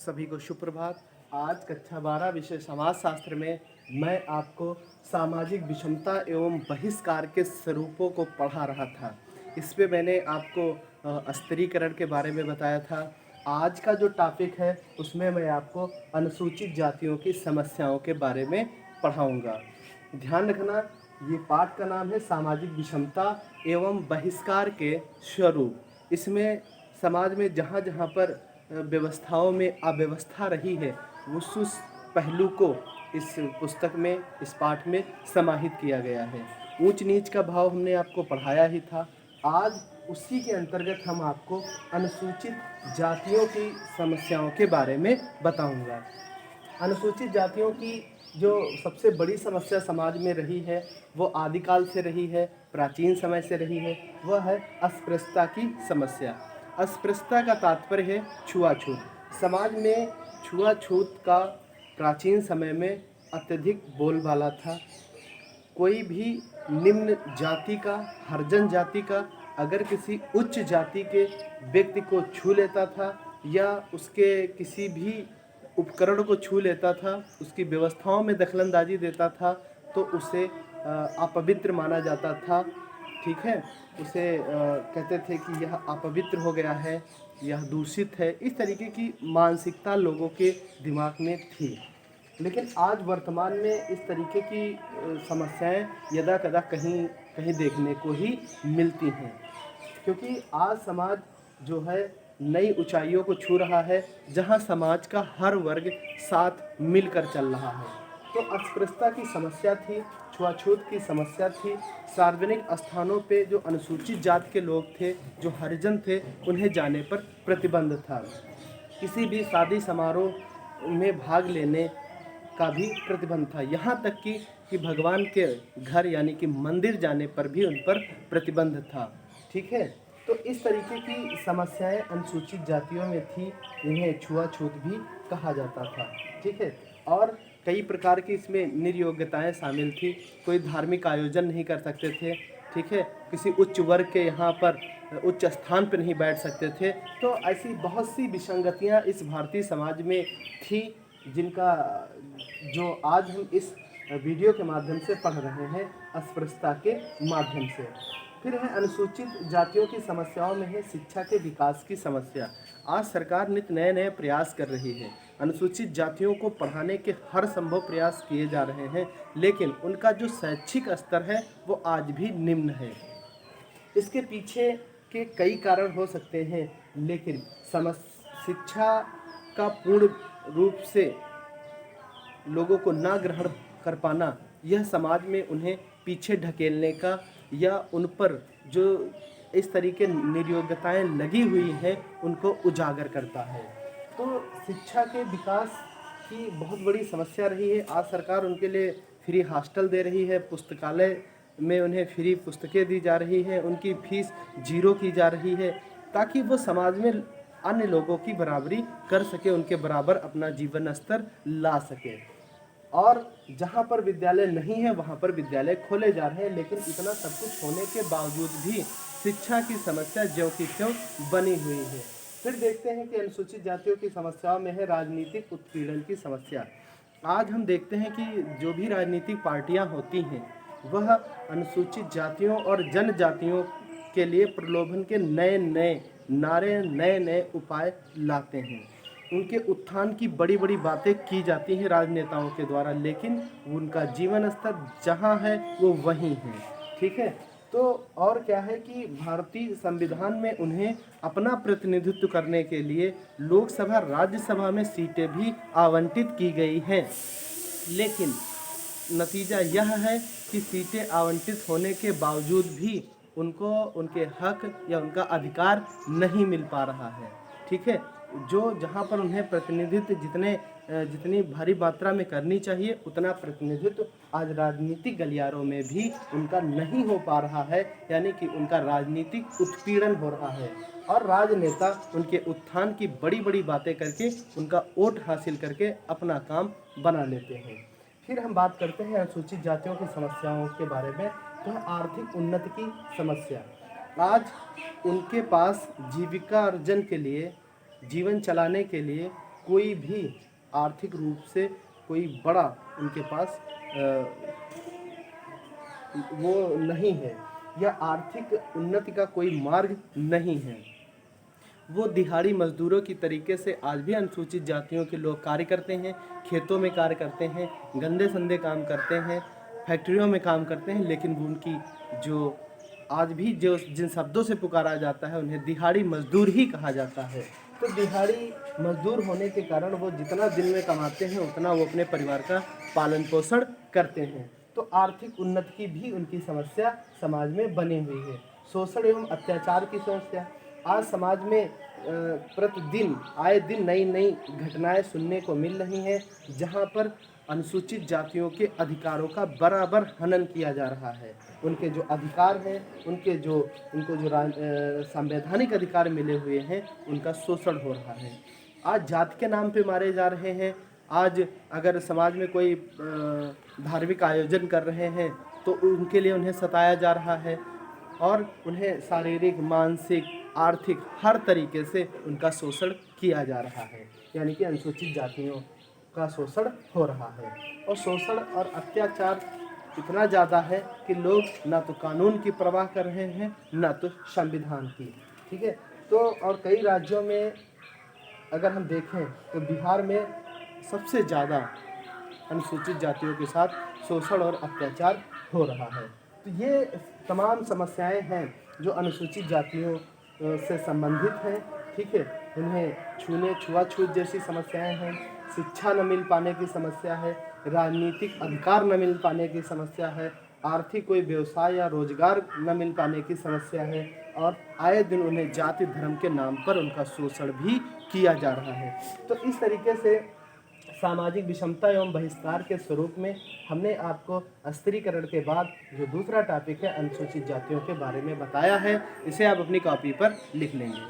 सभी को सुप्रभात। आज कक्षा 12 विषय समाज शास्त्र में मैं आपको सामाजिक विषमता एवं बहिष्कार के स्वरूपों को पढ़ा रहा था। इस पे मैंने आपको स्तरीकरण के बारे में बताया था। आज का जो टॉपिक है उसमें मैं आपको अनुसूचित जातियों की समस्याओं के बारे में पढ़ाऊँगा। ध्यान रखना, ये पाठ का नाम है सामाजिक विषमता एवं बहिष्कार के स्वरूप। इसमें समाज में जहाँ जहाँ पर व्यवस्थाओं में अव्यवस्था रही है उस पहलू को इस पुस्तक में, इस पाठ में समाहित किया गया है। ऊंच नीच का भाव हमने आपको पढ़ाया ही था। आज उसी के अंतर्गत हम आपको अनुसूचित जातियों की समस्याओं के बारे में बताऊंगा। अनुसूचित जातियों की जो सबसे बड़ी समस्या समाज में रही है वो आदिकाल से रही है, प्राचीन समय से रही है, वह है अस्पृश्यता की समस्या। अस्पृश्यता का तात्पर्य है छुआछूत। समाज में छुआछूत का प्राचीन समय में अत्यधिक बोलबाला था। कोई भी निम्न जाति का, हरिजन जाति का अगर किसी उच्च जाति के व्यक्ति को छू लेता था या उसके किसी भी उपकरण को छू लेता था, उसकी व्यवस्थाओं में दखलंदाजी देता था, तो उसे अपवित्र माना जाता था। ठीक है, उसे कहते थे कि यह अपवित्र हो गया है, यह दूषित है। इस तरीके की मानसिकता लोगों के दिमाग में थी। लेकिन आज वर्तमान में इस तरीके की समस्याएं यदा कदा कहीं कहीं देखने को ही मिलती हैं, क्योंकि आज समाज जो है नई ऊंचाइयों को छू रहा है, जहां समाज का हर वर्ग साथ मिलकर चल रहा है। तो अस्पृश्यता की समस्या थी, छुआछूत की समस्या थी। सार्वजनिक स्थानों पे जो अनुसूचित जाति के लोग थे, जो हरिजन थे, उन्हें जाने पर प्रतिबंध था। किसी भी शादी समारोह में भाग लेने का भी प्रतिबंध था। यहाँ तक कि भगवान के घर यानी कि मंदिर जाने पर भी उन पर प्रतिबंध था। ठीक है, तो इस तरीके की समस्याएं अनुसूचित जातियों में थी। इन्हें छुआछूत भी कहा जाता था। ठीक है, और कई प्रकार की इसमें निर्योग्यताएं शामिल थी। कोई धार्मिक आयोजन नहीं कर सकते थे। ठीक है, किसी उच्च वर्ग के यहाँ पर उच्च स्थान पर नहीं बैठ सकते थे। तो ऐसी बहुत सी विसंगतियाँ इस भारतीय समाज में थी, जिनका जो आज हम इस वीडियो के माध्यम से पढ़ रहे हैं, अस्पृश्यता के माध्यम से। फिर है अनुसूचित जातियों की समस्याओं में है शिक्षा के विकास की समस्या। आज सरकार नित नए नए प्रयास कर रही है। अनुसूचित जातियों को पढ़ाने के हर संभव प्रयास किए जा रहे हैं, लेकिन उनका जो शैक्षिक स्तर है वो आज भी निम्न है। इसके पीछे के कई कारण हो सकते हैं, लेकिन शिक्षा का पूर्ण रूप से लोगों को ना ग्रहण कर पाना, यह समाज में उन्हें पीछे ढकेलने का या उन पर जो इस तरीके निर्योग्यताएं लगी हुई हैं उनको उजागर करता है। तो शिक्षा के विकास की बहुत बड़ी समस्या रही है। आज सरकार उनके लिए फ्री हॉस्टल दे रही है, पुस्तकालय में उन्हें फ्री पुस्तकें दी जा रही हैं, उनकी फीस 0 की जा रही है, ताकि वो समाज में अन्य लोगों की बराबरी कर सके, उनके बराबर अपना जीवन स्तर ला सके। और जहाँ पर विद्यालय नहीं है वहाँ पर विद्यालय खोले जा रहे हैं, लेकिन इतना सब कुछ होने के बावजूद भी शिक्षा की समस्या ज्यों की त्यों बनी हुई है। फिर देखते हैं कि अनुसूचित जातियों की समस्याओं में है राजनीतिक उत्पीड़न की समस्या। आज हम देखते हैं कि जो भी राजनीतिक पार्टियां होती हैं वह अनुसूचित जातियों और जनजातियों के लिए प्रलोभन के नए नए नारे, नए नए उपाय लाते हैं। उनके उत्थान की बड़ी बड़ी बातें की जाती हैं राजनेताओं के द्वारा, लेकिन उनका जीवन स्तर जहाँ है वो वहीं है। ठीक है, तो और क्या है कि भारतीय संविधान में उन्हें अपना प्रतिनिधित्व करने के लिए लोकसभा, राज्यसभा में सीटें भी आवंटित की गई हैं, लेकिन नतीजा यह है कि सीटें आवंटित होने के बावजूद भी उनको उनके हक या उनका अधिकार नहीं मिल पा रहा है। ठीक है, जो जहाँ पर उन्हें प्रतिनिधित्व जितनी भारी मात्रा में करनी चाहिए उतना प्रतिनिधित्व आज राजनीतिक गलियारों में भी उनका नहीं हो पा रहा है, यानी कि उनका राजनीतिक उत्पीड़न हो रहा है और राजनेता उनके उत्थान की बड़ी बड़ी बातें करके उनका वोट हासिल करके अपना काम बना लेते हैं। फिर हम बात करते हैं अनुसूचित जातियों की समस्याओं के बारे में। तो है आर्थिक उन्नति की समस्या। आज उनके पास जीविका अर्जन के लिए, जीवन चलाने के लिए कोई भी आर्थिक रूप से कोई बड़ा उनके पास वो नहीं है, या आर्थिक उन्नति का कोई मार्ग नहीं है। वो दिहाड़ी मजदूरों की तरीके से आज भी अनुसूचित जातियों के लोग कार्य करते हैं, खेतों में कार्य करते हैं, गंदे संदे काम करते हैं, फैक्ट्रियों में काम करते हैं, लेकिन वो उनकी जो आज भी जो जिन शब्दों से पुकारा जाता है उन्हें दिहाड़ी मजदूर ही कहा जाता है। तो दिहाड़ी मजदूर होने के कारण वो जितना दिन में कमाते हैं उतना वो अपने परिवार का पालन पोषण करते हैं। तो आर्थिक उन्नति की भी उनकी समस्या समाज में बनी हुई है। शोषण एवं अत्याचार की समस्या आज समाज में प्रतिदिन आए दिन नई नई घटनाएं सुनने को मिल रही हैं, जहां पर अनुसूचित जातियों के अधिकारों का बराबर हनन किया जा रहा है। उनके जो अधिकार हैं, उनको जो संवैधानिक अधिकार मिले हुए हैं, उनका शोषण हो रहा है। आज जाति के नाम पे मारे जा रहे हैं। आज अगर समाज में कोई धार्मिक आयोजन कर रहे हैं तो उनके लिए उन्हें सताया जा रहा है और उन्हें शारीरिक, मानसिक, आर्थिक हर तरीके से उनका शोषण किया जा रहा है। यानी कि अनुसूचित जातियों का शोषण हो रहा है। और शोषण और अत्याचार इतना ज़्यादा है कि लोग ना तो कानून की परवाह कर रहे हैं, ना तो संविधान की। ठीक है। तो और कई राज्यों में अगर हम देखें तो बिहार में सबसे ज़्यादा अनुसूचित जातियों के साथ शोषण और अत्याचार हो रहा है। तो ये तमाम समस्याएं हैं जो अनुसूचित जातियों से संबंधित हैं। ठीक है। उन्हें छुआछूत जैसी समस्याएं हैं, शिक्षा न मिल पाने की समस्या है, राजनीतिक अधिकार न मिल पाने की समस्या है, आर्थिक कोई व्यवसाय या रोजगार न मिल पाने की समस्या है, और आए दिन उन्हें जाति धर्म के नाम पर उनका शोषण भी किया जा रहा है। तो इस तरीके से सामाजिक विषमता एवं बहिष्कार के स्वरूप में हमने आपको स्त्रीकरण के बाद जो दूसरा टॉपिक है अनुसूचित जातियों के बारे में बताया है। इसे आप अपनी कॉपी पर लिख लेंगे।